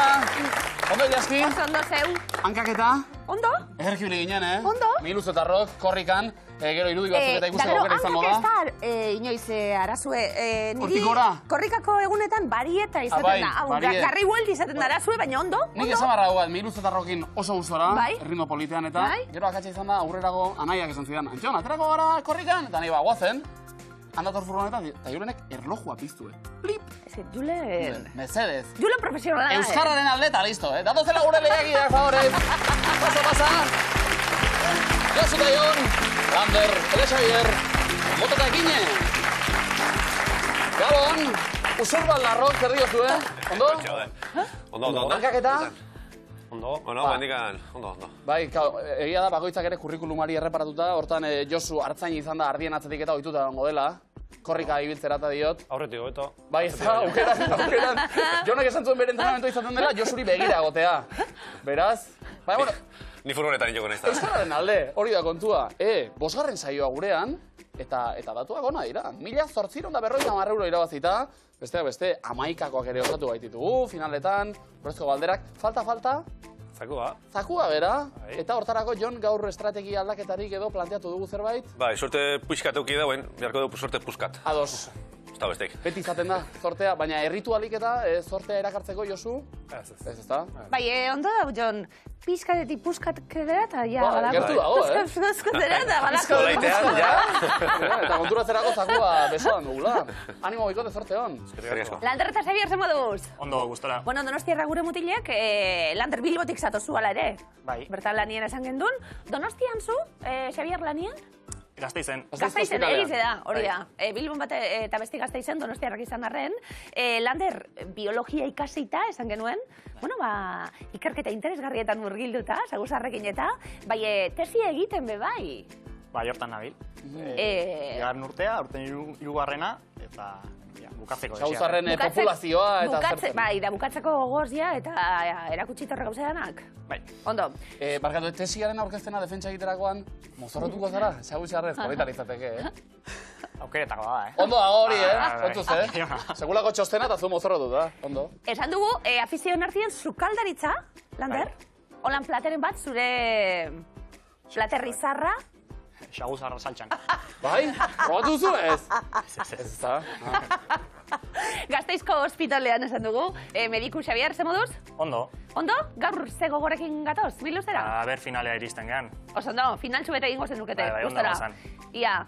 zara? Ondo, Jaski? Ondo zeu. Hankaketa? Ondo? Egerkibili ginen, eh? Ondo? Miluz eta Rok, korrikan, gero irudi batzuk eta ikusteko aukera izango da. Da gero, hankak ez da, inoiz arazue. Hortik gora? Korrikako egunetan barieta izaten da. Garri huelti izaten da arazue, baina ondo. Nik esan barra hau, Miluz eta Rokin oso gustora, Bai. erritmo politean eta, gero akatsa izan da, aurrerago anaiak esan zidan. Antxon, aterako gara korrikan, eta nahi guazen, handator furgonetan, eta Julenek erlojua piztu, Plip! Ez que Julen... Mesedez. Julen profesionala, Euskarraren aldeta, listo, Datozela gure lehiakideak, favorez. Pasa. Josu eta Jon, Lander, Ele Xavier, Motoka Ekine. Gabon, Usurban Larrok, zer diozu, Ondo? Ondo. Hankaketa? Ondo, bendikan, ondo. Bai, egia da, bakoitzak ere kurrikulumari erreparatuta, hortan Josu hartzain izan da ardien atzetik eta ohituta dago dela. Korrika ibiltzerata diot. Aurretik hobeto. Bai, ez da, aukeran. Jonek esan zuen bere entrenamendu izaten dela, Josuri begira egotea. Beraz, baina, bueno... Ni furgonetan joko nahiz da. Euskararen alde, hori da kontua. Bosgarren saioa gurean, eta datuak ona dira. 1.850 euro irabazita, besteak beste, 11kakoak ere osatu baititugu, finaletan, Brezko balderak, falta, Zakua bera, eta hortarako Jon gaur estrategia aldaketarik edo planteatu dugu zerbait? Bai, suerte puixkat euki dauen, beharko dugu suerte puskat. Ados. Ez da bestek. Beti izaten da, sortea, baina erritualik eta sortea erakartzeko, Josu? Ez, ez da? Bai, ondo da, Jon, pizkatetik puskatkera eta ja... Gertu dago, Puskatkera eta balako. Olaitean, ja. Eta konturatzerako zakua besoan dugula. Animo bikote, sorte hon. Lander eta Xavier, zer moduz? Ondo, gustora. Bueno, Donostiarra gure mutilek, Lander Bilbotik zatozu ala ere. Bai. Bertan lanien esan gendun. Donostian zu, Xavier lanien? Gasteizen. Gasteizen, egize da, hori da. Bilbon bat eta besti Gasteizen, Donostiarrak izan arren. Lander, biologia ikasita, esan genuen. Bueno, ikerketa interesgarrietan murgilduta, saguzarrekin eta, bai, tesia egiten be bai. Bai, hortan nabil. Bigarren urtea, urten hirugarrena, eta bukatzeko. Saguzarren populazioa eta zertzen. Bai, da bukatzeko gogozia eta erakutsitorre gauza danak. Bai. Ondo. Barkatu, tesiaren aurkeztena defentsa egiterakoan, mozorrotuko zara? Saguzarrez, politan izateke, Aukeretako da, Ondo dago hori, kontuz, Segulako txostena eta zu mozorrotu da, ondo. Esan dugu, afizioen artien zukaldaritza, Lander? Holan plateren bat, zure platerrizarra? Xaguzarra saltxan. Bai? Probatu zu ez? Ez da. Gazteizko ospitalean esan dugu. Mediku Xavier, ze moduz? Ondo. Ondo? Gaur ze gogorekin gatoz, biluzera? A ber, finalea iristen gehan. Oso ondo, final txubete egingo zenukete. Bai, ondo gozan. Ia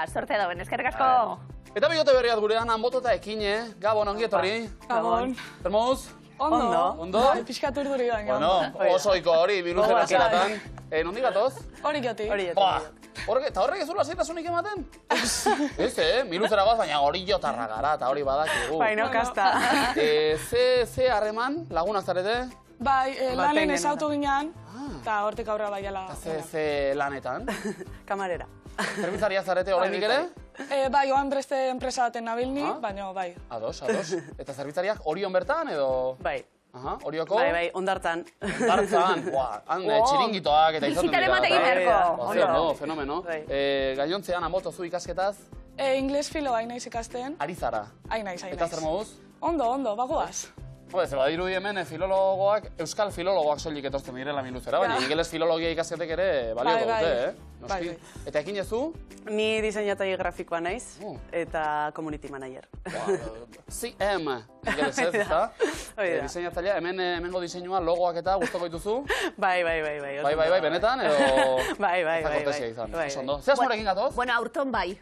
sorte dauen, eskerrik asko. Eta bigote berriat gurean, Anboto eta Ekine. Gabon, ongi etorri. Gabon. Zer moduz? Ondo. Ondo? Piskat urduri da. Bueno, osoiko hori, biluzera zeratan. Nondi gatoz? Hori joti. Eta horrek ez urla zaitasunik ematen? Ez, miluzera goaz, baina hori jotarra gara, eta hori badakigu. Baina, kasta. Ze harreman, lagunak zarete? Bai, lanen ez auto ginean, eta hortik aurra baiala. Ze lanetan? Kamarera. Zerbitzaria zarete horreinik ere? Bai, oan breste enpresa baten nabilni, baina bai. Ados. Eta zerbitzariak Orion bertan edo? Bai. Orioko? Bai, ondartzan. Ondartzan, han txiringitoak eta izaten dira. Bizitaren bat egin beharko. Ondo, fenomeno. Gainontzean, Anboto, zu ikasketaz? Ingles filo hain naiz ikasten. Ari zara? Hain naiz. Eta zer moduz? Ondo, bagoaz. Zer badirudi hemen filologoak, euskal filologoak soilik etortzen direla miluzera, baina ingeles filologia ikasketek ere balio dute, Noski. Eta ekin ezu? Ni diseinatzaile grafikoa naiz, eta community manager. CM, ingeles ez, ezta? Diseinatzailea, hemengo diseinua, logoak eta guztoko dituzu? Bai. Bai, benetan, edo... Bai. Kortesia izan, oso ondo. Zer asmorekin gatoz? Bueno, aurton bai.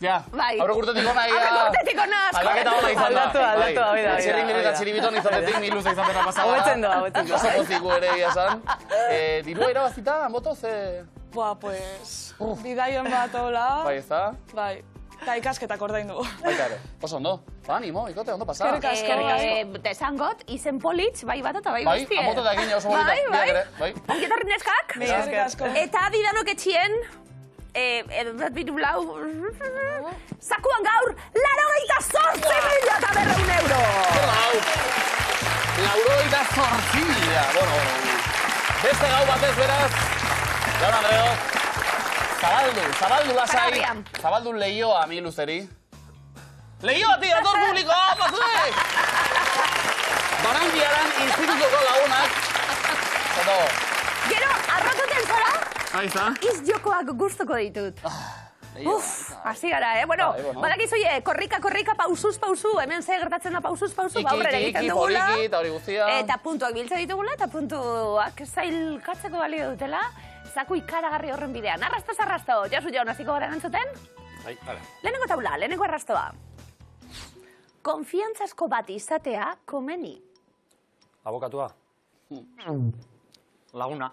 Ja, aurrek urtetik ona ia... Aurrek urtetik ona! Aldaketa ona izan da. Aldatu, oida. Txirringin eta txiribiton izatetik, miluza izatera pasada. Hobetzen doa. Oso poziku ere egia esan. Dirua irabazita, Anboto, ze... Boa, pues... Bidaien bat hola. Bai, ez da? Bai. Eta ikasketak ordain du. Baita ere. Oso ondo. Animo, ikote, ondo pasa. Esan got, izen politx, bai bat eta bai Bai, guztie. Anboto eta egin oso bonita. Bai. Ongetorri neskak? Eskerrik asko. Eta didanok etxien, bitu blau, zakuan gaur, 88.400 euro! Laurogeita 8.000. Bueno. Beste gau batez beraz, Jaun Andreo, zabaldu lasai, zabaldu lehioa miluzeri. Lehioa tira, dator publikoa, bazuek! Barandiaran institutuko lagunak. Zato. Gero, arratoten zora, Ahí está. iz jokoak gustuko ditut. Hasi gara, Bueno, badakizu, korrika, pausuz, pausu, hemen ze gertatzen da pausuz, pausu, aurrera egiten dugula. Poliki, eta hori guztia. Eta puntuak biltzen ditugula, eta puntuak zailkatzeko balio dutela, zaku ikaragarri horren bidean. Arrasto, Josu Jaun, hasiko gara entzuten? Bai, hala. Lehenengo taula, lehenengo arrastoa. Konfiantzazko bat izatea komeni. Abokatua. Laguna.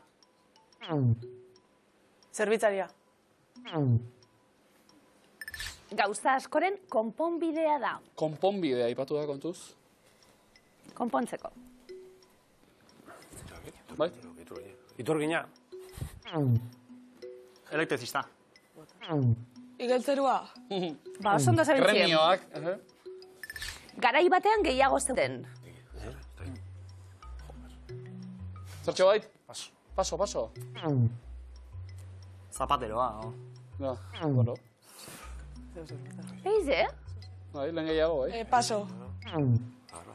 Zerbitzaria. Gauza askoren konponbidea da. Konponbidea aipatu da kontuz. Konpontzeko. Bai? Iturgina. Elektrizista. Igeltzerua. Ba, oso ondo zabiltzien. Gremioak. Garai batean gehiago zuten. Zertxo bait? Paso. Zapateroa. Ja, bueno. Eize? Bai, lehen gehiago, bai. Paso.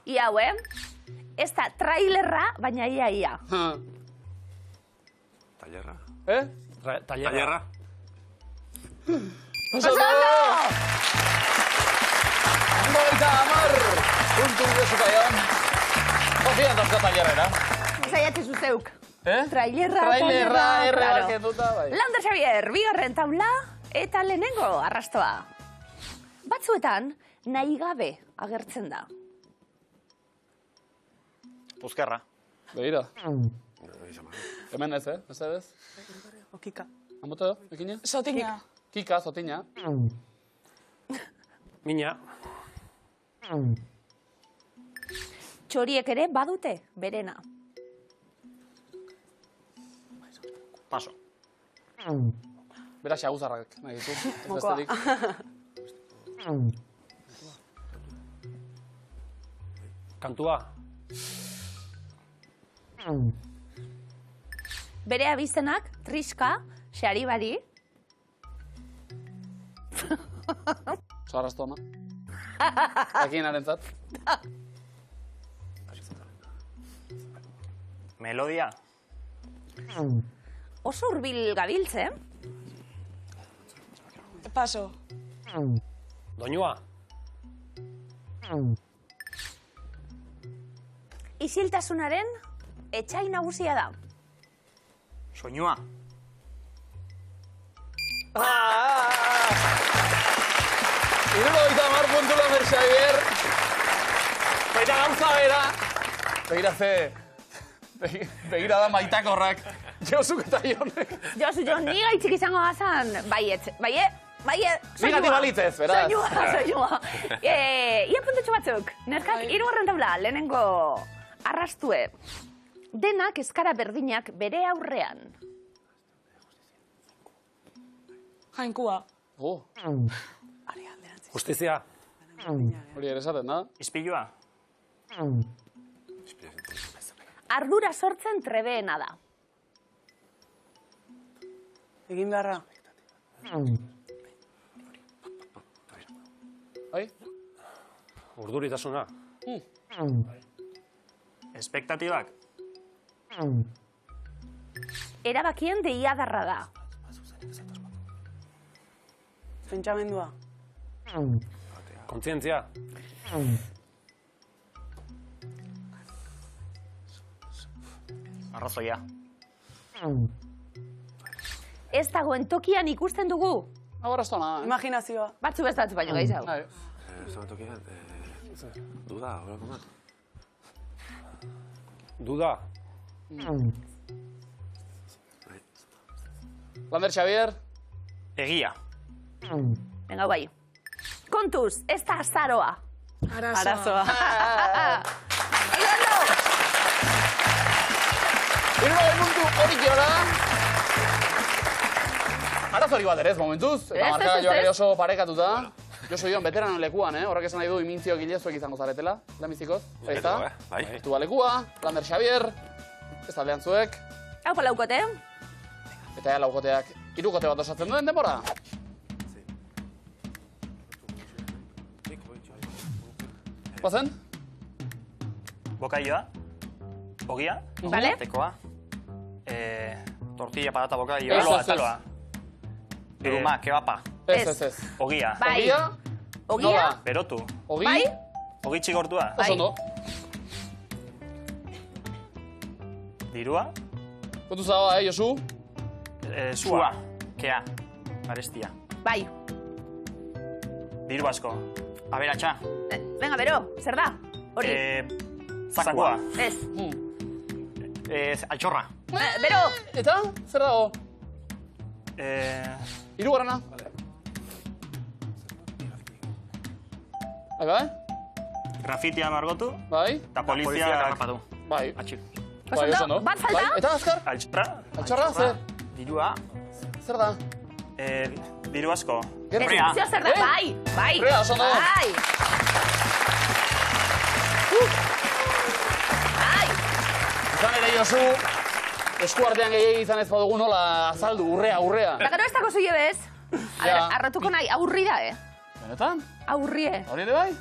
Ia, ez da trailerra, baina ia. Tallerra. Tallerra. Oso ondo! Baita amar! Puntu Josu Kaion. Konfiantzazko tallerrera. Zaiatzi zuzeuk. Trailerra, Trailerra, claro. errebaketuta, bai. Lander Xavier, bigarren taula eta lehenengo arrastoa. Batzuetan, nahi gabe agertzen da. Puzkerra. Begira. Hemen ez, ez ez? Okika. Amoto, ekina? Sotina. Kika, zotina. Mina. Txoriek ere badute berena. Paso. Bera xaguzarrak nahi ditu. Ez Mokoa. besterik. Kantua. Bere abizenak, Triska, Xaribari, Sarrasto ona. Ekin zat. Melodia. oso hurbil gabiltze. Paso. Doinua. Isiltasunaren etxai nagusia da. Soinua. Hirurogeita hamar puntu Lander Xavier. Baita gauza bera. Begira ze... Begira da maitakorrak. Josuk eta Jonek. Josu, jo, ni gaitzik izango bazan, baiet, Nigatik balitzez, beraz. Soinua. Ia puntutxo batzuk. Nerkak, hirugarren taula, lehenengo arrastue. Denak eskara berdinak bere aurrean. Jainkua. Justizia. Hori ere esaten da. Ispilua. Ardura sortzen trebeena da. Egin beharra. Bai? Urduritasuna. Espektatibak. Erabakien deiadarra da. Pentsamendua. Kontzientzia. Arrazoia. Ez dagoen tokian ikusten dugu. Abarrastona, Imaginazioa. Batzu beste batzu baino gehiago. Bai. Zamatokian, duda, horako bat. Duda. Lander Xavier. Egia. Venga, bai. Kontuz, ez da azaroa. Arazoa. Hirurogei puntu hori kiora. Arazori bat ere ez momentuz. Eta markagailuak ere oso parekatuta. Josu Jon, beteranon lekuan, horrek esan nahi du imintzio gilezuek izango zaretela, lehenbizikoz. Eta, Bai. hartu lekua, Lander Xavier, ez taldean zuek, Hau palaukote. eta laukoteak hirukote bat osatzen duen denbora. Bazen? bokaioa, ogia, Vale. tekoa, tortilla, patata, bokaioa, Ez, ez, ez. taloa, duruma, kebapa, Ez. ogia, Bai. Ogia, Ogia, nola? berotu, Ogi, bai, ogi txigortua, oso ondo. dirua, Kontu zagoa, Josu? sua, kea, garestia, bai. diru asko, aberatsa, Venga, bero, zer da? Hori, zakua, ez. altxorra, Bero, Eta, zer dago? Hirugarrena. Bai, bai? grafitia margotu, Bai? eta polizia harrapatu. Bai. Atxil. Bai, oso ondo. bat falta? Bai, eta azkar? Altxorra, Altxorra, zer? dirua, Zer da? diru asko, Gero? Zio zer da? Bai, bai. Urrea, oso ondo. Bai. Bai. Izan ere, Josu, eskuartean gehiagi izan ez badugu nola azaldu, urrea. Eta gero ez dago zuie bez? A ber, Ja. arratuko nahi, aurri da, Benetan? Aurrie. Hori ere bai?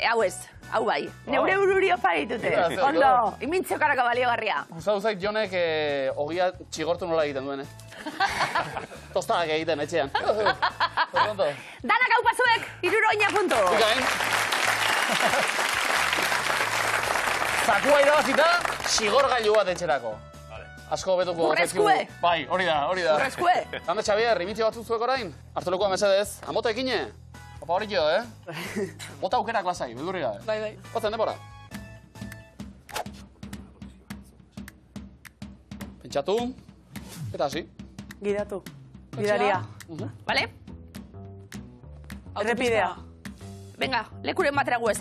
Hau ez, hau bai. Neure bururi opa ditute. Ja, zer, Ondo, gero. imintxo karako baliogarria. Gustatu zait Jonek ogia txigortu nola egiten duen, Tostadak egiten etxean. Ondo. Danak hau pasuek, iruroina puntu. Bikain. Zakua irabazita, sigorgailu bat etxerako. Asko betuko Urrezkue. Bai, hori da. Urrezkue. Handa, Xabier, imitio batzuk zuek orain? Artu lekuan mesedez. Amoto ekine? Opa hori jo, Bota aukerak lasai, beldurri gabe. Bai. Batzen, denbora. Pentsatu. Eta hasi. Gidatu. Gidaria. Vale? Errepidea. Venga, lekuren batera gu ez,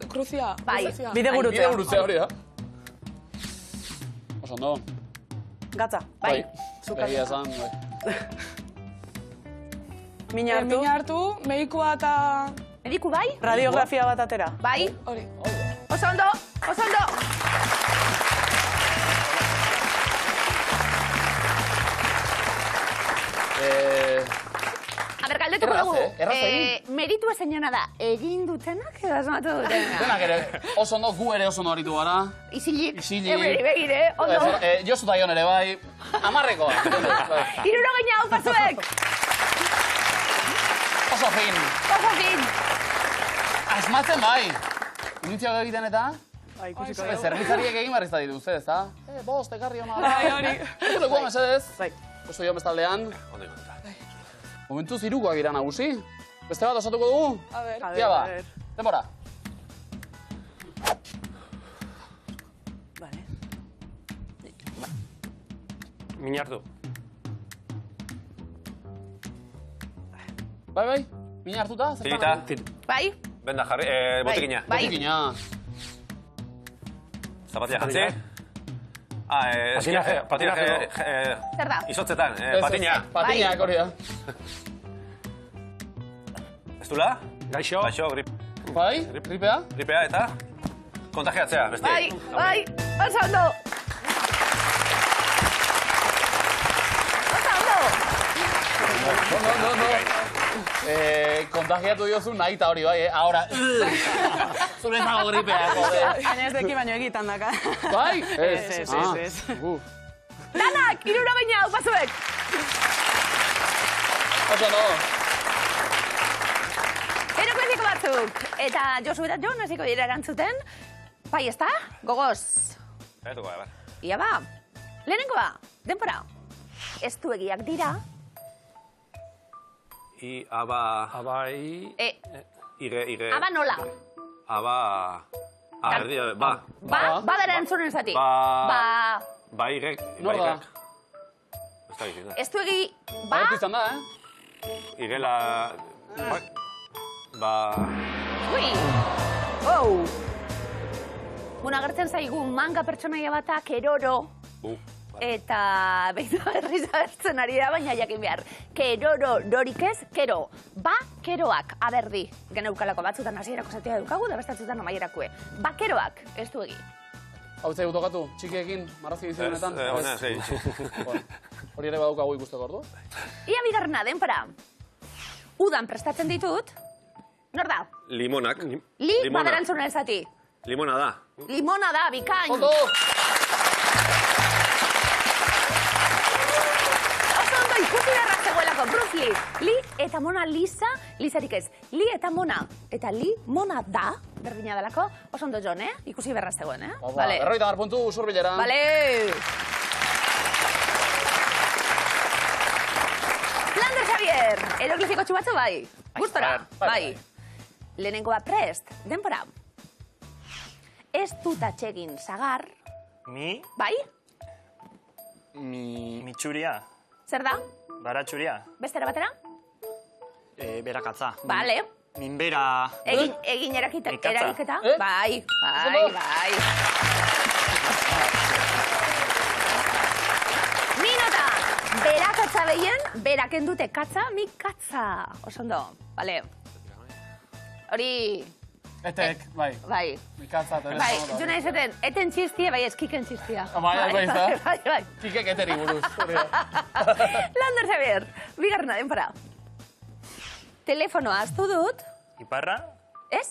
Kruzia. Bai. Kruzia. Bide Bide gurutzea. gurutzea hori da. Oso ondo. Gatza. Bai. Egia esan, bai. Mina hartu. Mina hartu, medikua eta... Mediku bai? Radiografia bat atera. Bai. Hori. Oso ondo, oso ondo. A ber, galdetuko Erraz, dugu. erraz egin. Meritu ezainona da, egin dutenak edo asmatu dutena? Denak ere, oso ondo, gu ere oso ondo aritu gara. Isilik. Isilik. Ebreri begire, ondo. Josu da Jon ere bai, amarrekoa. Bai. Irurogeina hau pasuek. Oso fin. Oso fin. Asmatzen bai. Initzioak egiten eta, Bai, ikusiko Bai, dugu. zerbitzariek egin barrizta dituzte, ezta? Bost, ekarri hona. Bai, hori. Artu lekuan mesedez. Bai. Oso Jon bestaldean. Ondo ikututa. Momentuz hirukoak gira nagusi. Beste bat osatuko dugu? A ber. A Tia ba, ver. denbora. Vale. Min hartu. Bai, mina hartuta? Tirita. Bai, Benda jarri, botikina. bai. Botikina. Zapatia jantzi. Patinaje. Zer da? Izotzetan, Ez, patina. Patinak hori da. Ez dula? Gaixo. Gaixo, Bai, gripea? gripea eta kontagiatzea, beste. Bai, bai, oso ondo. Oso ondo. No. Kontagiatu diozu nahi eta hori bai, ahora. Zure zago gripea, jode. Baina ez deki baino egitan daka. Bai? Ez. Danak, irurogeina hau pasuek. Oso no. Erokoetiko batzuk. Eta Josu eta Jon hasiko dira erantzuten. Bai, ez da? Gogoz. Zaiatuko, bai. Ia ba. Lehenengoa, denpora. Estuegiak dira. Aba... Abai... Ige... Aba nola? Aba... Erdi, ba. Ba da erantzunen zati. Ba... Ba, irek... Nor da? Ez da gizik, Estuegi, ba... Baetu izan da, Igela... Ba... Ui! Oh! Bueno, agertzen zaigu manga pertsonaia batak eroro. Eta behitu berriz agertzen ari da, baina jakin behar. Keroro dorik ez, kero. Ba, keroak, aberdi. Geneukalako batzutan hasierako zatea dukagu, da bestatzutan amaierakue. Ba, keroak, ez du egi. Hau zaigu tokatu, txikiekin, marrazi bizionetan. Hona, zei. Hori ere badukagu ikusteko ordu. Ia bigarrena, denpora. Udan prestatzen ditut. Nor da? Limonak. Li baderantzuna ezati. Limona da. Limona da, bikain. Ondo! Oso ondo ikusi beharra zegoelako, Bruce Lee. Li eta Mona Lisa, Lisarik ez. Li eta Mona. Eta Li, Mona da, berdina dalako. Oso ondo Jon, Ikusi beharra zegoen, Vale. 50 puntu, zurbilera. Vale. Lander Javier, eroglifiko txubatzu bai. Gustora, bai. Lehenengoa prest, denpora. Ez dut atsegin sagar. Mi, Bai? mi txuria, Zer da? bara txuria, Bestera batera? berakatza. Vale. Minbera, Egin Erikatza. eragiketa? Eh? Bai, bai. Minota! Berakatza behien, beraken dute katza, mi katza. Osondo, bale. Hori, Etek, bai. bai. Mikatza, Teresa. Bai, juna izaten, eten txistia, bai, eskiken txistia. Bai, da. Bai. Kikek eteri buruz. Lander Javier, bigarrena denpora. Telefonoa aztu dut, iparra, ez?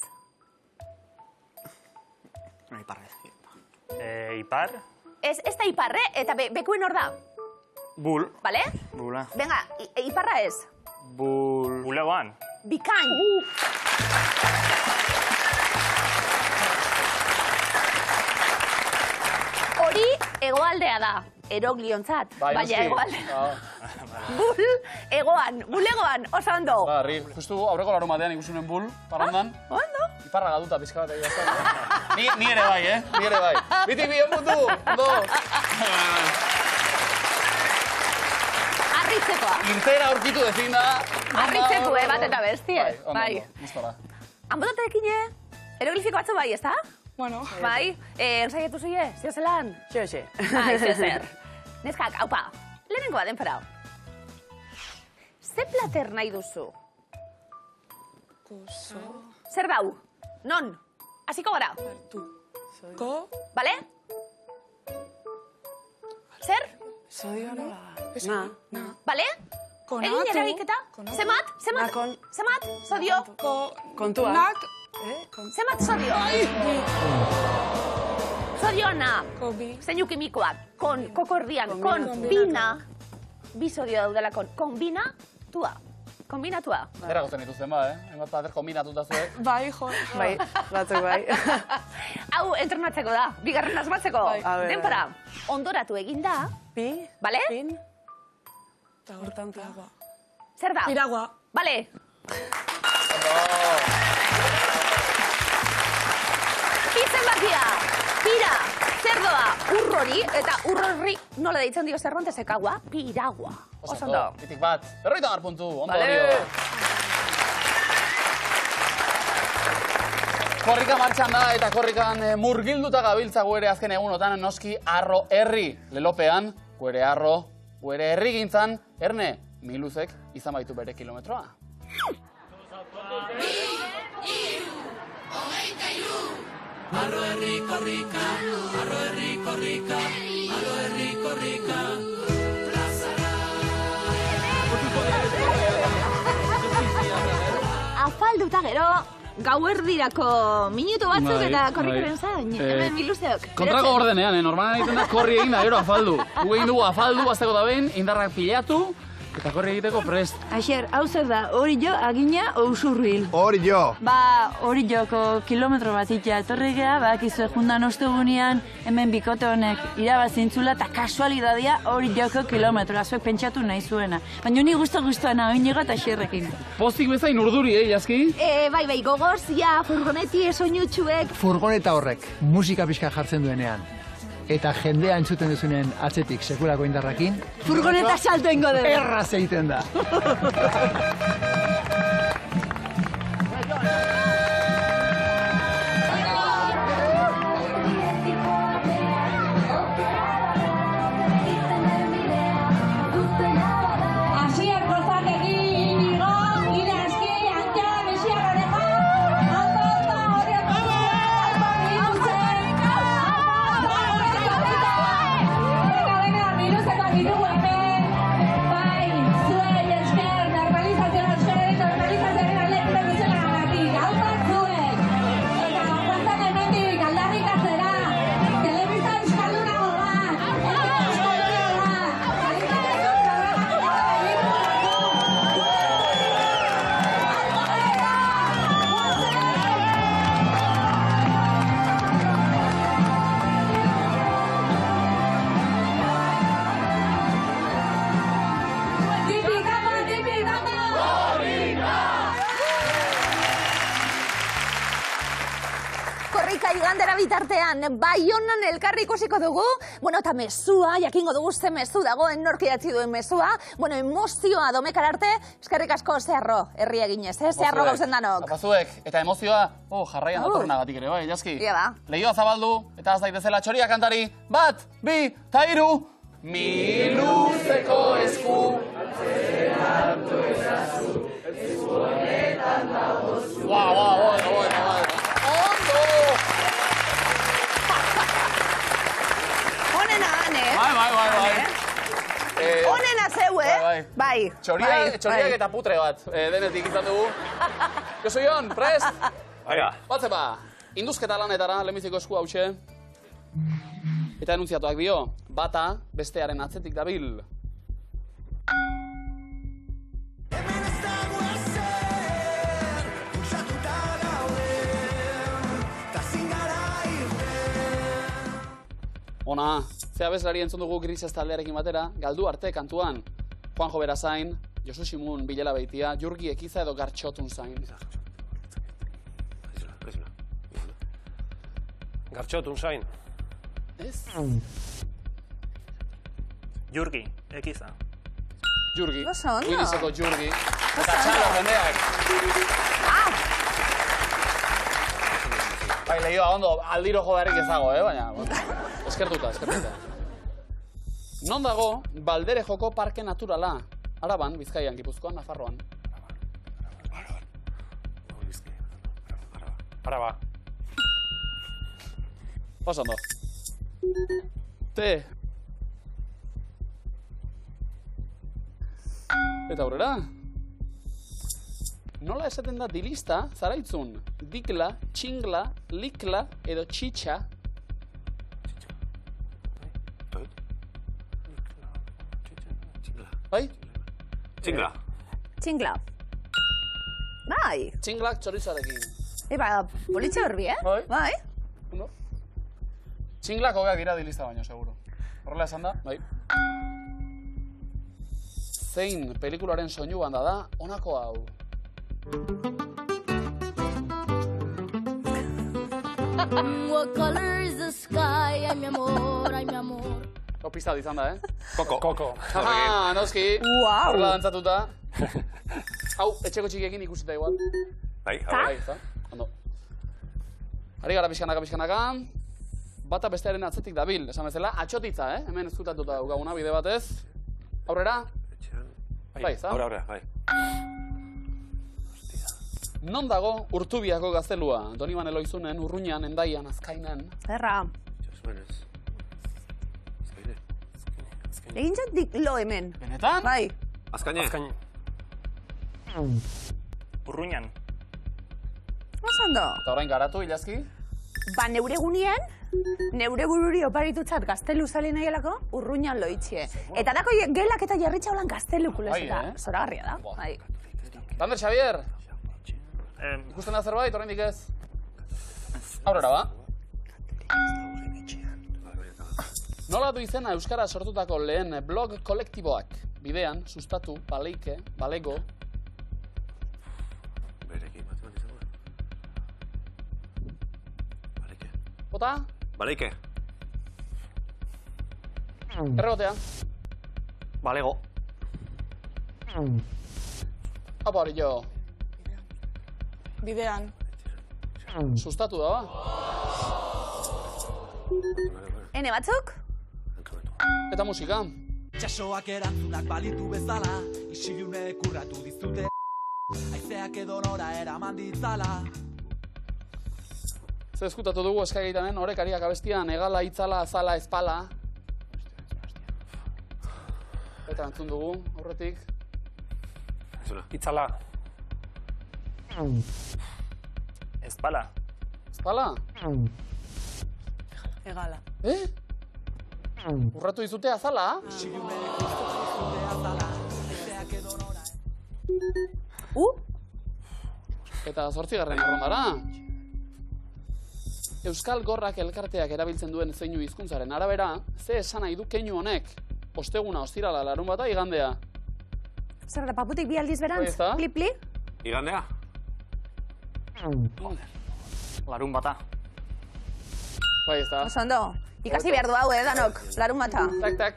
no, iparra. Ipar, Ez da iparre, eta bekuen hor da. bul, Bale? bula, Venga, iparra ez. bulegoan, Bikain. Hori hegoaldea da, erogliontzat, baina hegoaldea. Bul, bulegoan, oso ondo. Ba, Ri, justu aurreko larun batean ikusunen bul, parandan. Ondo? Iparra gaduta pizka bat egia zen. Ni ere bai, Ni ere bai. Bitik bion puntu, ondo. Arritzekoa. Irtera aurkitu dezin da. Arritzeku, bat eta bestie. Bai, ondo, gustora. Hanbotatekin, eroglifiko batzu bai, ez da? Bueno. Bai, ensaiatu zuie, zio zelan? Xe. Bai, zer. Neskak, haupa, lehenengoa denpora. Ze plater nahi duzu? Koso. Zer dau? Non? Hasiko gara? Hartu. Ko. Bale? Zer? Sodio nola. Na. Bale? Konatu. Egin eragiketa? Konatu. Zemat? Nakon. Zemat? Sodio? Kontua. Nak. Zemat sodio? Sodiona. Kobi. Zeinu kimikoak. Kokordian. Konbina. Bi sodio daudela kombinatua. Kombinatua. Era gozen dituzten ba, Hainbat pater kombinatuta zuek. Bai, jo. Bai, batzuk bai. Hau entrenatzeko da, bigarren asmatzeko. Bai. A ber, Denpora, ondoratu egin da, Pi, bale? pin, Eta hortan piragua. Zer da? Piragua. Bale. Pizen batia, pira, zer doa, urrori, eta urrori nola deitzen dio Cervantesek agua? Piragua. Oso ondo. Bitik bat. 50 puntu, ondo Bale. hori. Korrika martxan da eta korrikan murgilduta gabiltza guere azken egunotan noski Arro herri. Lelopean, guere Arro, guere herri gintzan, Erne, Miluzek izan baitu bere kilometroa. Arro herri korrika, arro herri korrika, arro herri korrika. Afalduta gero, gauerdirako minutu batzuk Bai, eta bai. korrikaren zain. Hemen Miluzeok. Kontrako ordenean, normalan egiten da korri egin da, gero afaldu. Gu egin dugu afaldu, azteko da behin, indarrak pilatu, eta korri egiteko prest. Aixer, hau zer da, hori jo, agina, ousurruil. Hori jo. Ba, hori joko kilometro bat itea etorri geha, bakizue jundan ostegunean hemen bikote honek irabazintzula eta kasualidadia hori joko kilometroa, zuek pentsatu nahi zuena. Baina ni gustuana oinigo eta Aixerrekin. Pozik bezain urduri, Jaski? Bai, gogoz, ja, furgoneti esoinutxuek. Furgoneta horrek musika pixka jartzen duenean eta jendea entzuten duzunen atzetik sekulako indarrakin. Furgoneta salto ingo dugu. Erraz egiten da. Bai, zuen esker normalizazioa batean Baionan elkarri ikusiko dugu. Bueno, eta mezua, jakingo dugu ze mezu dagoen, nork idatzi duen mezua. Bueno, emozioa domekar arte, eskerrik asko zeharro, herri eginez, zeharro gauzen danok. Apazuek, eta emozioa, jarraian datorrenagatik ere, bai, Jaski. Ia ba. Lehioa zabaldu, eta az daitezela txoria kantari, 1, 2, eta 3. Miluzeko esku, atzeratu ezazu, esku honetan dagozu. Bueno. Ondo! Honena, ane. Bai. Honena zeu, Bai. Txoriak eta putre bat, denetik izan dugu. Josu Jon, prest? Baina. Batze ba, induzketa lanetara, lehenbiziko esku hautxe. Eta enunziatuak dio, bata bestearen atzetik dabil. Ona, zea bezlari entzun dugu Grisez taldearekin batera, galdu arte kantuan. Juanjo Berazain, Josu Simun Bilela Beitia, Jurgi Ekiza edo Gartxotun zain. Gartxotun zain. Ez? Jurgi, Ekiza. Jurgi. Oso ondo. Guinizeko Jurgi. Eta txalo jendeak. Bai, lehioa, ondo, aldiro jodarrik ezago, baina... Eskertuta. Non dago, Baldere Joko Parke Naturala? Araban, Bizkaian, Gipuzkoan, Nafarroan. Araba. Oso ondo. Te. Eta aurrera. Nola esaten da dilista, zaraitzun? Dikla, txingla, likla edo txitxa. Bai? Txingla. Txingla. Bai. Txinglak txorizoarekin. Eba, politxe horbi, Bai. Ondo. Txinglak hobeak dira dilista baino, seguro. Horrela esan da, bai. Zein pelikularen soinu banda da, honako hau. What color is the sky? Ay, mi amor, ay, mi amor. Pista izan da, Koko. Noski. Wow. Horrela dantzatuta. Hau, etxeko txikiekin ikusita igual. Bai, Ondo. Ari gara pixkanaka. Bata bestearen atzetik dabil, esan bezala, atxotitza, hemen ezkutatuta daugaguna bide batez. Aurrera? Bai, aurrera, bai. Non dago Urtubiako gaztelua? Doniban Eloizunen, Urruñan, Endaian, Azkainan. Zerra. Egin txot lo hemen. Benetan? Bai. Azkaine. Urruñan. Osondo. Eta orain garatu, Ilazki? Ba, neure gunean, neure bururi oparitutzat gaztelu zali nahielako, Urruñan loitxe. Eta dako gelak eta jarritxa holan gaztelu kulezeta. Zoragarria da. Bai. Lander, Xavier? Ikusten da zerbait, oraindik ez? Aurrera, ba? Nola du izena Euskara sortutako lehen blog kolektiboak? Bidean, sustatu, baleike, balego. Berekin bat izango. Baleike. Bota? Baleike. Errebotea. Balego. Apa hori jo. Bidean. Sustatu da, ba? Ene batzuk? Eta musika. Txasoak erantzunak balitu bezala, isilunek urratu dizute, aizeak edo nora eraman ditzala. Zer eskutatu dugu eskagitanen, horrekariak abestian, egala, itzala, azala, espala. Eta entzun dugu, horretik. Itzala. Espala. Espala? Egala. Urratu dizute azala? Eta 8. errondara. Euskal Gorrak elkarteak erabiltzen duen zeinu hizkuntzaren arabera, ze esan nahi du keinu honek? Osteguna, ostirala, larunbata, igandea. Zer da, paputik bi aldiz berantz? Pli-pli? Igandea? Larunbata. Bai, ez da. Oso ondo. Ikasi behar du hau, danok, larun bata. Tak, tak.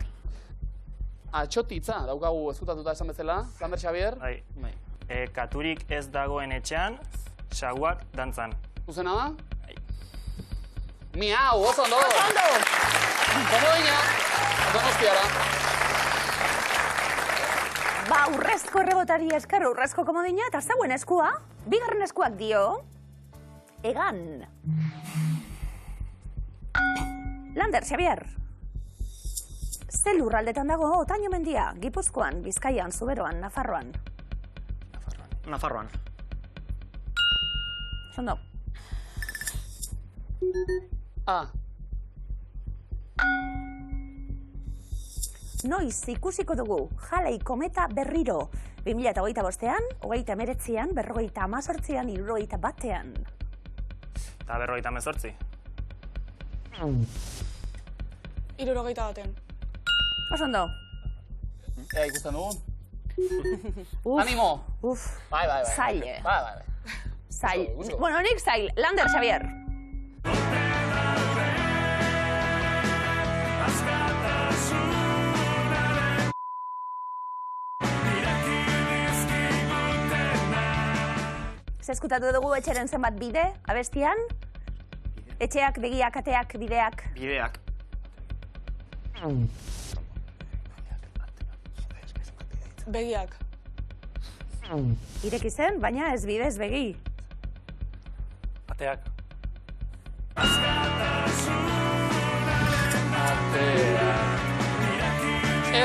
Atxotitza, daukagu ezkutatuta esan bezala. Lander Xavier. Bai. Katurik ez dagoen etxean, xaguak dantzan. Zuzena da? Miau, oso ondo! Oso ondo! Komodina, Donostiara. Ba, urrezko errebotari esker urrezko komodina, eta zeuen eskua, bigarren eskuak dio, egan. Lander, Xavier. Ze lurraldetan dago Otaino mendia, Gipuzkoan, Bizkaian, Zuberoan, Nafarroan. Nafarroan. Zondo. A. Noiz ikusiko dugu Halley kometa berriro. 2025an, 2019an, 2018an, 2021an. Eta 2018. 71. Oso ondo. Ea ikusten dugun. Animo! Uf, Bai. zail. Bai. Zail. Gusto. Bueno, nik zail. Lander, Xavier. Zeskutatu dugu etxeren zenbat bide, abestian? Etxeak, begiak, ateak, bideak. Bideak. Begiak. Ireki zen, baina ez bide, ez begi. Ateak.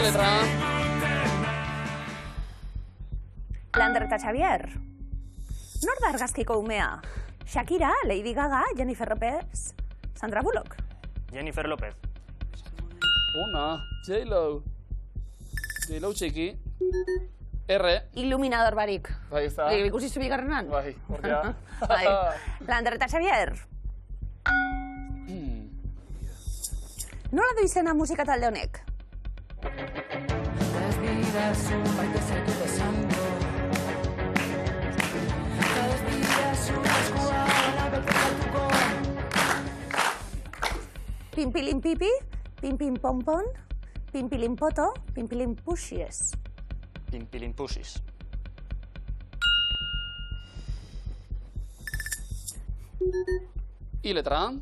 Letra. Lander eta Xavier. Nor da argazkiko umea? Shakira, Lady Gaga, Jennifer Lopez, Sandra Bullock. Jennifer Lopez. Una, J-Lo. J-Lo txiki. R. Iluminador barik. Bai, ez da. Ikusi zu bigarrenan? Bai, hortia. Bai. Lander eta Xavier. Nola du izena musika talde honek? Pimpilin pipi, pimpin pompon, pimpilin poto, pimpilin puxies. Pimpilin pusis. I letra.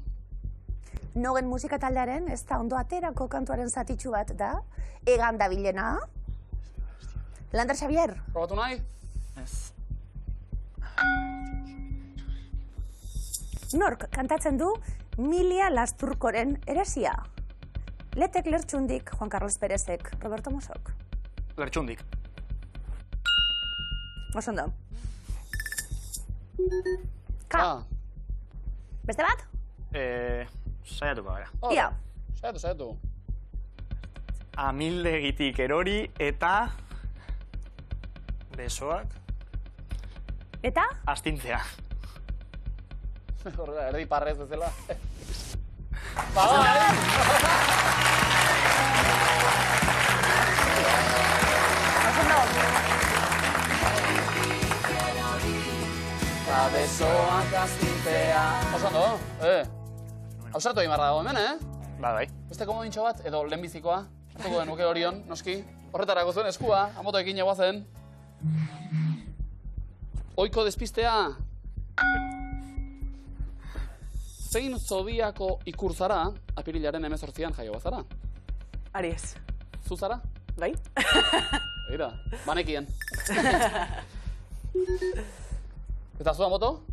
Nogen musika taldearen ez da ondo aterako kantuaren zatitxu bat da, egan dabilena. Lander Xavier. Probatu nahi? Ez. Nork kantatzen du Milia Lasturkoren eresia. Letek Lertxundik, Juan Carlos Perezek, Roberto Mosok. Lertxundik. Oso ondo. Ka. Beste bat? Saiatuko gara. Ia. Saiatu. Amildegitik erori eta... besoak... Eta? astintzea. Horrela, erdi parrez bezala. Bai! Oso ondo. Eta besoak astintzea. Oso ondo, Hausartu egin barra dago hemen, Bai. Beste komodintxo bat, edo lehenbizikoa. Hartuko denuke Orion, noski. Horretarako zuen eskua, amotoekin egoazen. Oiko despistea. Zein zodiako ikur zara, apirilaren 18an jaio bazara? Aries. Zu zara? Bai? Eira, banekien. Eta zua moto?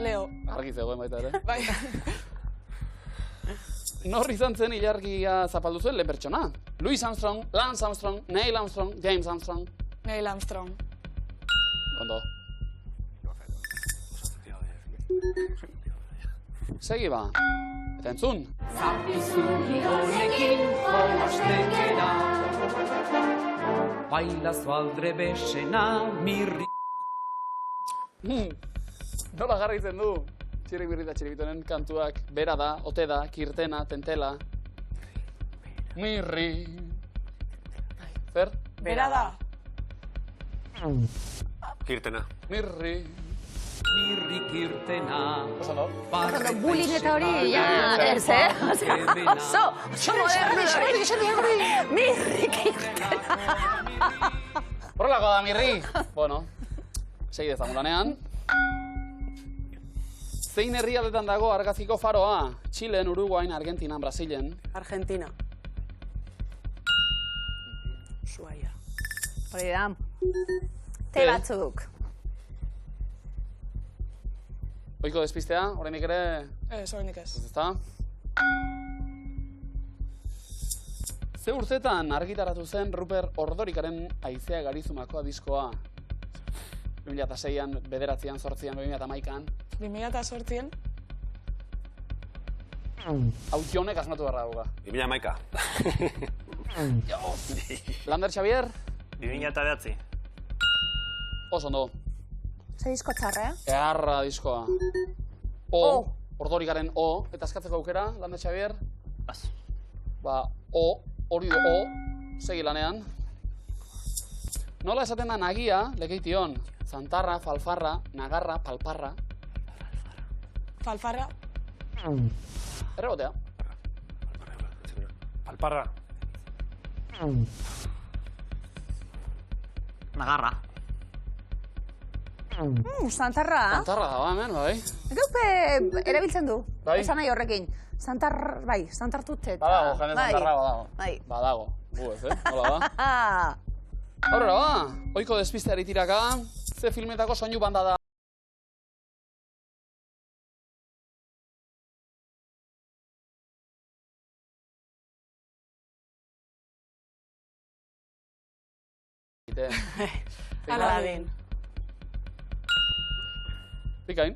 Leo. Argi zegoen baita ere. Bai. Nor izan zen ilargia zapaldu zuen lehen pertsona? Louis Armstrong, Lance Armstrong, Neil Armstrong, James Armstrong. Neil Armstrong. Ondo. Segi ba. Eta entzun. Zapizuni honekin jolaztekera Bailazo aldre besena mirri Nola jarraitzen du? Txirribirri eta txirribitonen kantuak. Bera da, ote da, kirtena, tentela. Mirri. Zer? Bera da. Kirtena. Mirri. mirrik irtena. Oso no? Oso bullying eta hori, ja, ez, oso moderno. Mirrik irtena. Horrelako da, Mirri. Bueno, segi dezagun lanean. Zein herrialdetan dago argazkiko faroa? Txilen, Uruguain, Argentinan, Brasilen. Argentina. Ushuaia. Hori da. Te batzuk. Oiko despistea, oraindik ere... Ez, oraindik ez. Ezta? Ze urtetan argitaratu zen Rupert Ordorikaren Haizea Garizumakoa diskoa? 2006an, 9an, 8an, 2011an. 2008an. Hau Jonek asmatu barra dauka. 2011. Lander Xavier? 2009. Oso ondo. Ze disko txarra, Eharra diskoa. Ordorikaren O. Eta eskatzeko aukera, Lander Xavier? Bas. Ba, O. Hori du O. Segi lanean. Nola esaten da nagia, lekeition? Zantarra, falfarra, nagarra, palparra. Falfarra. Errebotea. Palparra. Nagarra. Santarra. Zantarra da, hemen, bai. Gaupe erabiltzen du. Bai. Esan nahi horrekin. Santartut eta... Badago, jende zantarra badago. Bai. Badago. Gu ez, Hola ba. Aurrera ba, oiko despisteari tiraka, ze filmetako soinu banda da. Aladin. Bikain.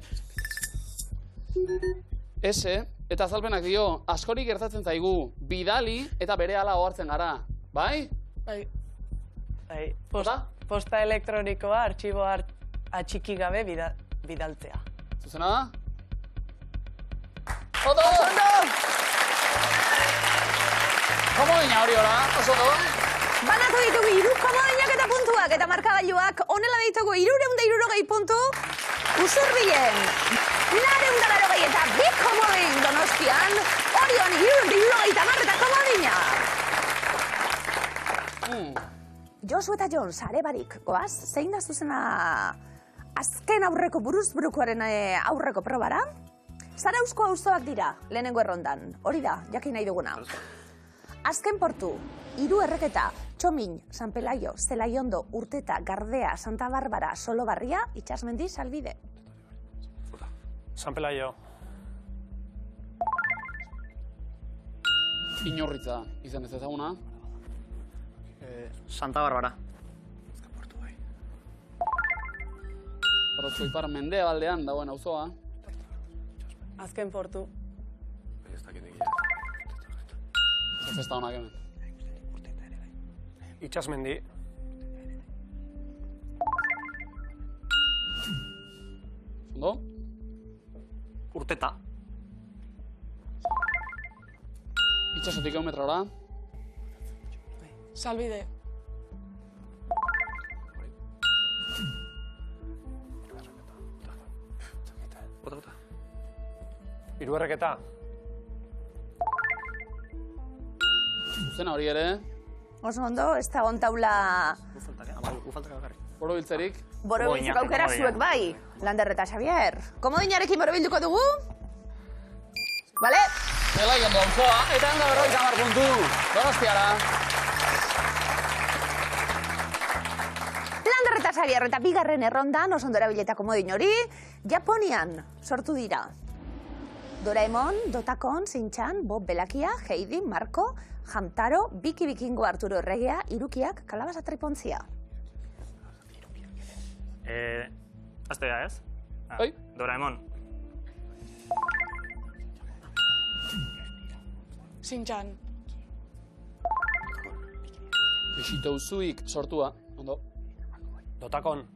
Ese, eta azalpenak dio, askorik gertatzen zaigu, bidali eta berehala ohartzen gara. Bai? Bai. Bai, Jota? posta elektronikoa artxibo atxiki gabe bidaltzea. Zuzena da? Ondo! Komodina hori ora, oso ondo? Banatu ditugu 3 komodinak eta puntuak eta markagailuak honela ditugu 360 puntu Usurbilen. 480 eta 2 komodin Donostian, Orion 380 eta komodina. Josu eta Jon, sare barik, goaz, zein da zuzena azken aurreko buruzburukoaren aurreko probara? Zarauzko auzoak dira, lehenengo errondan, hori da, jakin nahi duguna. Azken portu, 3 erreketa, Txomin, San Pelaio, Zelaiondo, Urteta, Gardea, Santa Barbara, Solobarria, Itxasmendi, Salbide. San Pelaio. Inorritza, izan ez ezaguna. Santa Barbara. Horrezko ipar mendebaldean dagoen auzoa. Azken portu. Ez da honak hemen. Itxasmendi. Ondo? Urteta. Itxasotik eumetrora. Salbide. Bota. 3 erreketa. Zuzena hori ere. Oso ondo, ez da ontaula Ufaltak bakarrik. Boro biltzerik. borobiltzeko aukera zuek bai, Lander eta Xavier. Komodinarekin borobilduko dugu? Bale? Zelaiondo auzoa, eta 150 puntu. Donostiara. Lander eta Xavier eta bigarren errondan, oso ondo erabileta komodin hori, Japonian sortu dira. Doraemon, Dotakon, Shin-chan, Bob Belakia, Heidi, Marco, Hamtaro, Biki Bikingo, Arturo Erregea, Irukiak, Kalabasa Tripontzia. Aztea ez? Oi? Doraemon. Shin-chan. Yoshito Uzuik sortua. Ondo. Dotakon.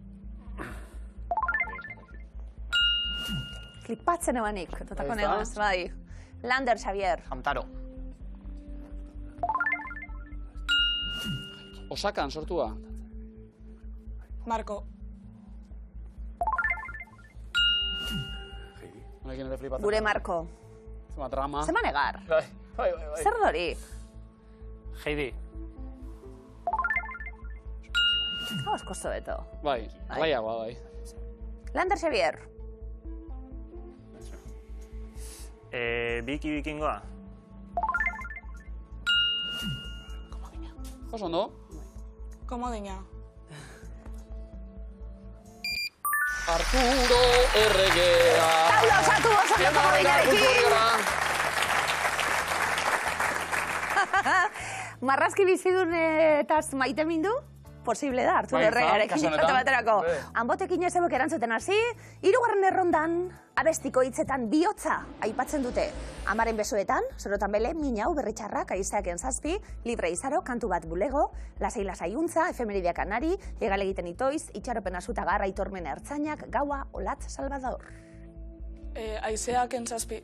Klipatzen ebanik, Dotakon Ahí está. egaz, bai. Lander, Xavier. Hamtaro. Osakan sortua. Marco. honekin ere flipatzen. Gure Marko. Zema drama. Zema negar. Bai. Zer dori? Heidi. Hau asko zoeto. Bai, laiagoa, bai. Lander Xavier. Biki bikingoa. Oso ondo. Komodina. Arturo Erregea. Taula osatu oso ondo komodinarekin. Marrazki bizidunetaz maite mindu? Posible da, Arturo Bai, Erregarekin kasu honetan. esate baterako. Bai. Hanbotekin ez ebek erantzuten hasi, 3. errondan abestiko hitzetan bihotza aipatzen dute. Amaren besoetan, sorotan bele, minau, berritxarrak, aizeaken zazpi, libre izaro, kantu bat bulego, lasai-lasaiuntza, efemerideak anari, egal egiten itoiz, itxaropen azutagar, aitormen ertzainak, gaua, olatz, Salvador. Aizeak entzazpi.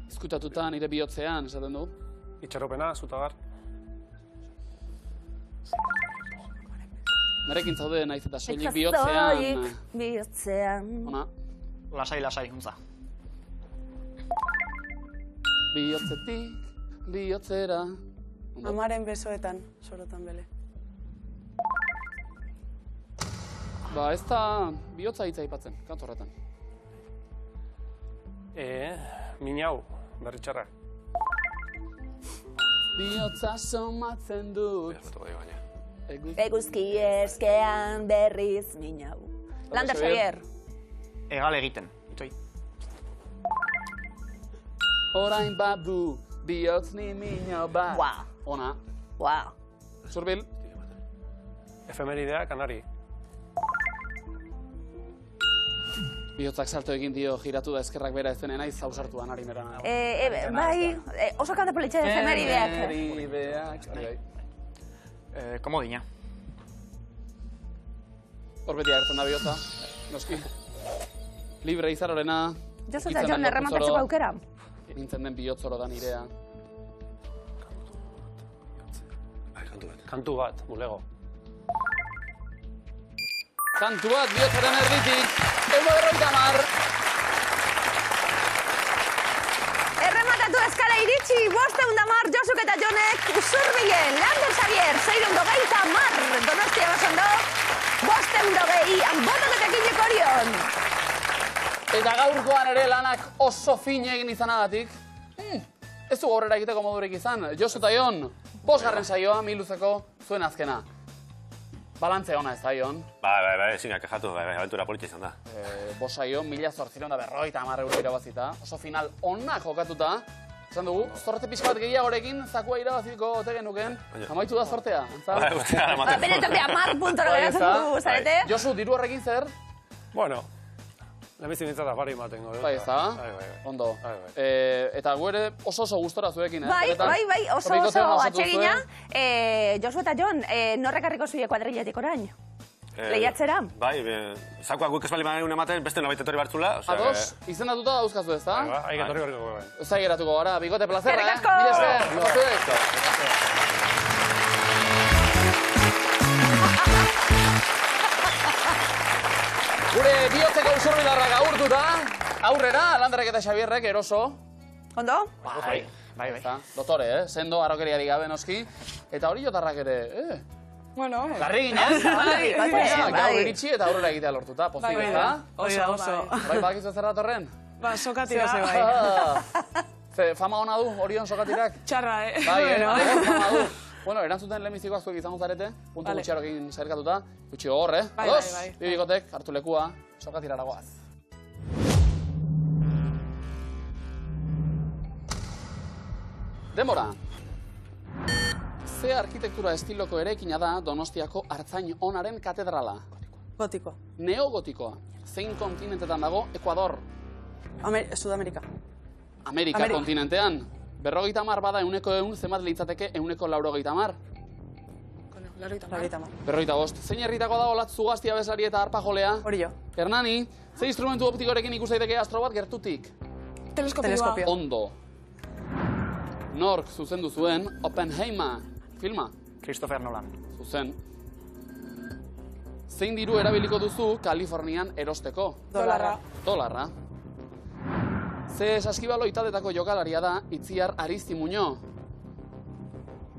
Izkutatuta nire bihotzean, esaten du. Itxaropena, zutagar. Nerekin zaude naiz eta soilik bihotzean. Bihotzean. Ona, Lasai, untza. bihotzetik, bihotzera. Ondo. Amaren besoetan, sorotan bele. Ba, ez da bihotza hitza aipatzen, kantu horretan. Minau, berritxarra. Bihotza somatzen dut. Eguzki eskean berriz minau. Lander Xavier. Egal egiten, itoi. Orain badu, bihotz ni minau bat. Ua. Ona, Ua. Zurbil. Efemerideak anari. Bihotzak salto egin dio, giratu da eskerrak bera ez denen naiz zausartu anari nera. Bai, oso kante politxe efemerideak. Efemerideak. Komodina. Hor beti agertzen da bihotza, noski. Libre izarorena. Josu eta Jon errematatzeko aukera. Nintzen den bihotzoro da nirea. Kantu bat, bulego. Kantu bat bihotzaren erditik. 150. Errematatu eskala iritsi, 510 Josuk eta Jonek Usurbilen, Lander Xavier, 650 Donostia basondo, 520 Anbototetekin Orion. Eta gaurkoan ere lanak oso fine egin izanagatik. Ez du aurrera egiteko modurik izan. Josu eta Jon, 5. saioa, miluzeko zuen azkena. Balantzea ona ez da, Jon. Bai, ezin kajatu, abentura politxe izan da. 5 saio, 1850 euro irabazita. Oso final ona jokatuta. Esan dugu, zorte pixka bat gehiagorekin, zakua irabaziko ote genuken. Amaitu da zortea, antza? Bai, guztia, ematen. Benetan behar 10 puntoro geratzen du, zarete? Josu, diru horrekin zer? Bueno, lehenbizi nintzat afari ematen gode. Bai, ez da? Bai. Ondo. Eta guere oso gustora zuekin, eh? Bai, oso atsegina. Josu eta Jon, norrekarriko zuie kuadriletik orain? Lehiatzera? Bai, zakoak guk ez bali manegun ematen, beste nobait etorri bartzula. Ados, izendatuta dauzkazu ez da? Bai, etorri barriko garen. Zai geratuko gara, bigote plazerra, eh? Eskerrik asko! Mire esker! Gure bihotzeko usurbilarrak agurtuta, aurrera, Landerrek eta Xabierrek eroso. Ondo? Bai. Dotore, sendo harrokeriarik gabe noski. Eta hori jotarrak ere, Bueno, larri ginen. Gaur iritsi eta aurrera egitea lortuta, pozik, ez da? Hori da oso. Bai, bakizu zer datorren? ba, sokatira. Ze, fama ona du, Orion sokatirak? Txarra, Bai, gogor fama du. Bueno, erantzuten lehenbizikoak zuek izango zarete, puntu gutxiarokin zerkatuta. Gutxi gogor, Ados? Bibikotek, hartu lekua, sokatirara goaz. Denbora. Ze arkitektura estiloko eraikina da Donostiako Artzain Onaren katedrala? Gotiko. Neogotikoa. Zein kontinentetan dago? Ekuador. Sudamerika. Amerika kontinentean. 50 bada 100, zenbat litzateke 190? 55. Zein herritako da Olatz Zugazti abeslari eta arpa jolea? Orio. Hernani, ze instrumentu optikorekin ikus daiteke astro bat gertutik? Teleskopioa. Ondo. Nork zuzendu zuen Oppenheimer filma? Christopher Nolan. Zuzen. Zein diru erabiliko duzu Kalifornian erosteko? Dolarra. Ze saskibalo italdetako jokalaria da Itziar Aristimuño?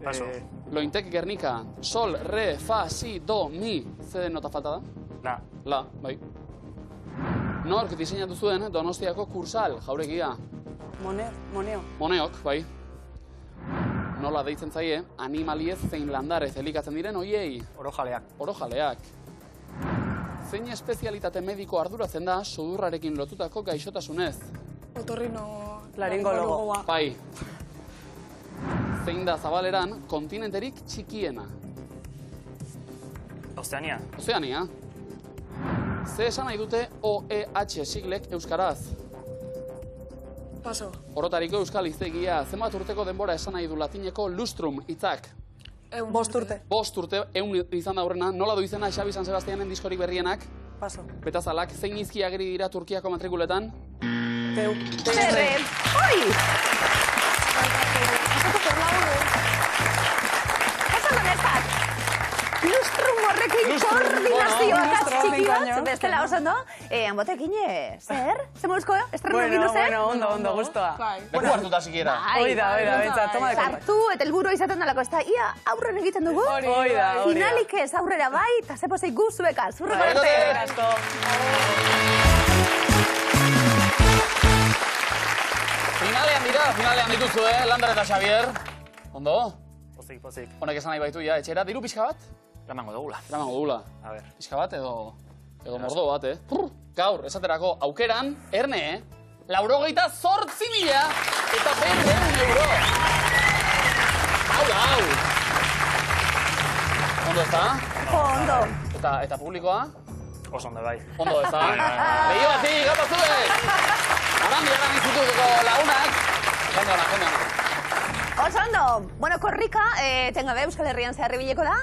Paso. Lointek Gernika. Sol, re, fa, si, do, mi. Ze nota falta da? La, bai. Nork diseinatu zuen Donostiako Kursal, jauregia? Moneok, bai. Nola deitzen zaie, animaliez zein landarez elikatzen diren hoiei? Orojaleak. Zein espezialitate mediko arduratzen da sudurrarekin lotutako gaixotasunez? Laringologoa. Bai. Zein da zabaleran kontinenterik txikiena? Ozeania. Ze esan nahi dute OEH siglek euskaraz? Paso. Orotariko euskal hiztegia, zenbat urteko denbora esan nahi du latineko lustrum hitzak? 5 urte. 5 urte, 100 izan da aurrena. Nola du izena Xabi San Sebastianen diskorik berrienak? Paso. Betazalak, zein izki ageri dira Turkiako matrikuletan? Teu. Oi! Esan honetak, lustrum horrekin koordinazioa txikia, bestela oso ondo, hanbotekin, zer? Zemuzko, estreno egin duzen? Ondo, gustoa. Leku hartuta sikiera. Oida, toma de kontak. Sartu eta helburu izaten dalako, ez da, ia aurren egiten dugu? Oida. Finalik ez aurrera bai, eta zepozeik guzuekaz. Urreko arte! Finalean dituzu, Lander eta Xavier. Ondo? Pozik. Honek esan nahi baitu, etxera, diru pixka bat? Eramango dugula. A ber. Pixka bat edo mordo bat, Gaur, esaterako aukeran, erne, 98.000 eta 500 euro. Hau. Ondo ez da? Ondo. Eta publikoa? Oso ondo bai. Ondo ez da? Begio batik, gapa zuek! Arandi institutuko lagunak. Jende. Oso ondo, bueno, korrika, tengabe Euskal Herrian zehar bileko da,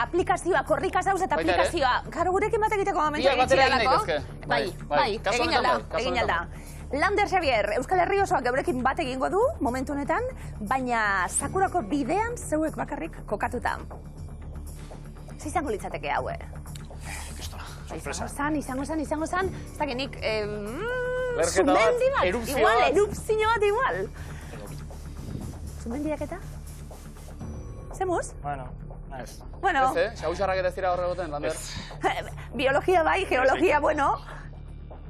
aplikazioa, korrika zauz eta aplikazioa, karo gurekin bat egiteko momentu egitxealako. Bai, egin alda. Lander Xavier, Euskal Herri osoak geurekin bat egingo du, momentu honetan, baina Sakurako bidean zeuek bakarrik kokatuta. Zizango litzateke haue? Izango zan, ez da genik, zumendi bat, igual, erupzio bat igual. Zumendiak eta? Zemuz? Bueno. Ez, xausarrak ere zira horre goten, Lander? Biologia bai, geologia, bueno.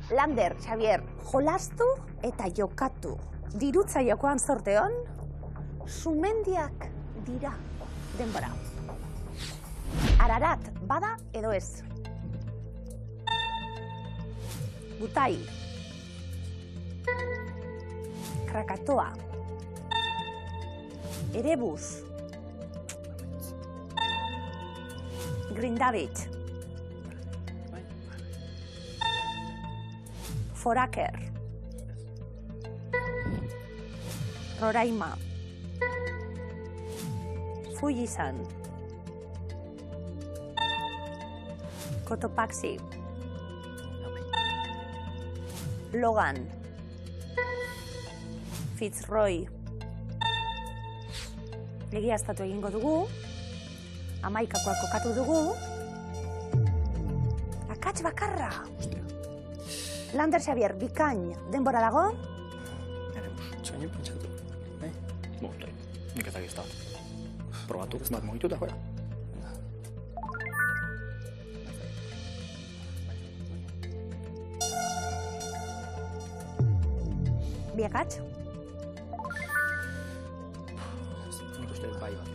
Lander, Xavier, jolastu eta jokatu. Dirutza jokoan zorteon, zumendiak dira denbora. Ararat, bada edo ez? Butai. Krakatoa. Erebus. Grindavik. Foraker. Roraima. Fujisan. Cotopaxi. Logan. Fitzroy. Egiaztatu egingo dugu. Amaikakoa kokatu dugu. Akats bakarra. Lander Xavier, bikain, denbora dago? Txaino pentsatu. Nik ez agizta. Probatu, ez bat mugitu da joera. Bi akats? Nik uste dut bai bat.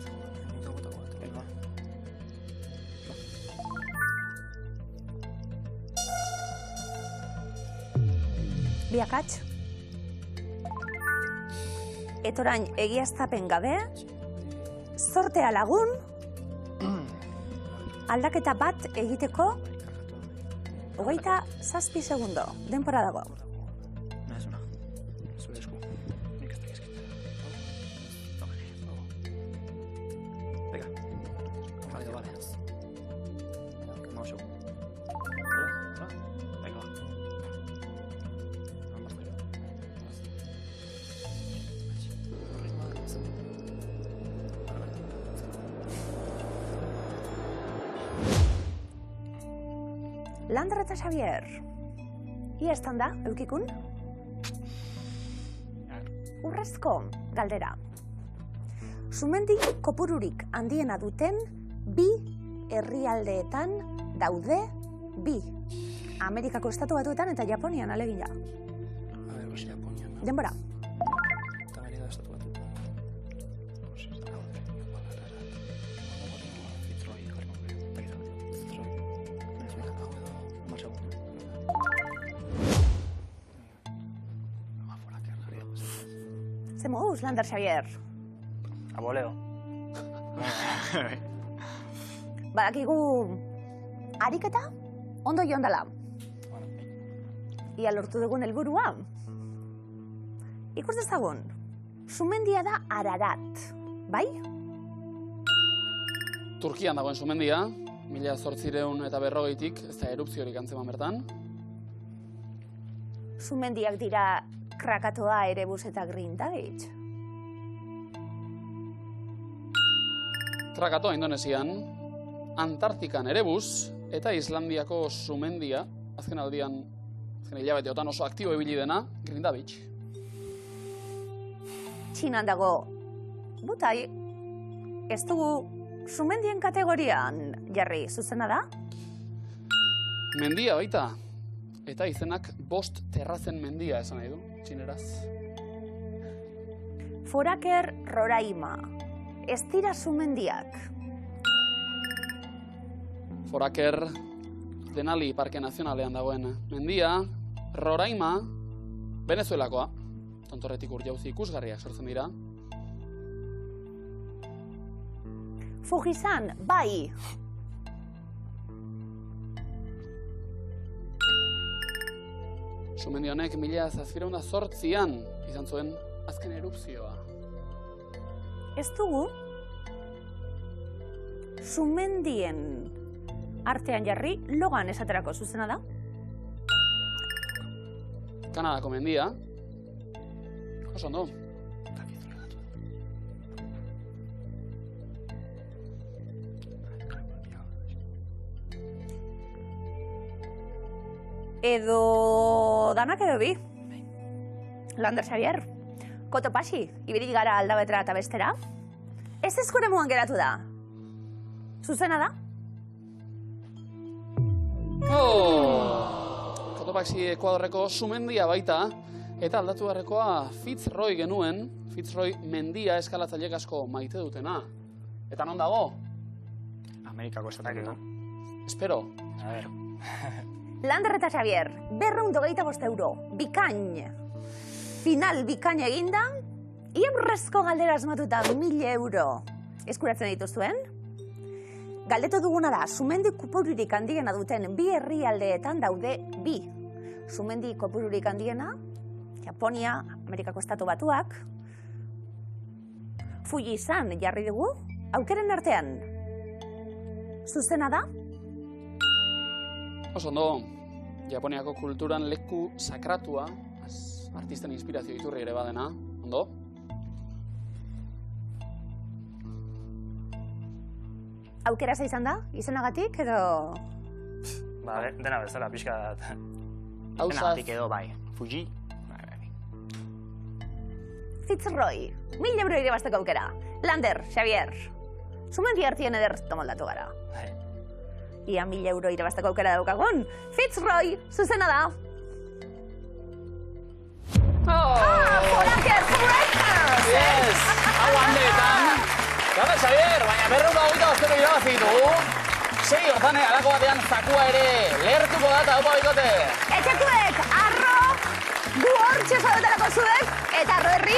Bi akats? Etorain egiaztapen gabe, zortea lagun, aldaketa bat egiteko 27 segundo, denbora dago. Lander eta Xavier. Ia estan da, eukikun? Urrezko galdera. Sumendi kopururik handiena duten bi herrialdeetan daude bi. Amerikako Estatu Batuetan eta Japonian alegina. Denbora. Zemuz, Lander Xavier. Aboleo. Badakigu ariketa ondo joan dela. Ia lortu dugun helburua. Ikus dezagun, sumendia da Ararat, bai? Turkian dagoen sumendia, 1840tik, ez da erupziorik antzeman bertan. Sumendiak dira Krakatoa, Erebus eta Grindavik. Krakatoa Indonesian, Antartikan Erebus eta Islandiako sumendia, azken hilabeteotan oso aktibo ibili dena, Grindavik. Txinan dago, butai, ez dugu sumendien kategorian jarri zuzena da? Mendia baita, eta izenak 5 terrazen mendia esan nahi du, txineraz. Foraker Roraima, ez dira sumendiak. Foraker Denali Parke Nazionalean dagoen mendia, Roraima, Venezuelakoa. Tontorretik urjauzi ikusgarriak sortzen dira. Fujisan, bai. Sumendi honek 1708an izan zuen azken erupzioa. Ez dugu sumendien artean jarri Logan esaterako zuzena da? Kanadako mendia. Oso ondo. Edo danak edo bi. Lander Xavier, Kotopasi, ibirik gara aldabetera eta bestera. Ez eskure muan geratu da. Zuzena da? Cotopaxi Ekuadorreko sumendia baita, eta aldatu beharrekoa Fitzroy genuen, Fitzroy mendia eskalatzailek asko maite dutena. Eta non dago? Amerikako estatakiko. Espero. A ver. Lander eta Xavier, 225 euro, bikain. Final bikain eginda, iemrezko galdera asmatuta 1000 euro. Eskuratzen dituzuen? Galdetu duguna da, sumendi kopururik handiena duten bi herrialdeetan daude bi. Sumendi kopururik handiena, Japonia, Amerikako Estatu Batuak. Fujisan jarri dugu, aukeren artean. Zuzena da? Oso ondo, Japoniako kulturan leku sakratua, artisten inspirazio iturri ere badena, ondo? Aukera izan da, izenagatik, edo... Ba, dena bezala, pixka dat. Hausaz. Edo, bai. Fuji. Fitzroy, 1000 euro irabazteko aukera. Lander, Xavier, sumendi hartien eder tomoldatu gara. Ia 1000 euro irabazteko aukera daukagun. Fitzroy, zuzena da. Foraker Breakers! Yes! Hau handeetan. Lander, Xavier, baina 225 euro irabazi dugu. 6 hortan, alako batean zakua ere lehertuko da eta opa bikote. Etxekuek, arro, gu hortxe zaudetarako zuek, eta arro herri,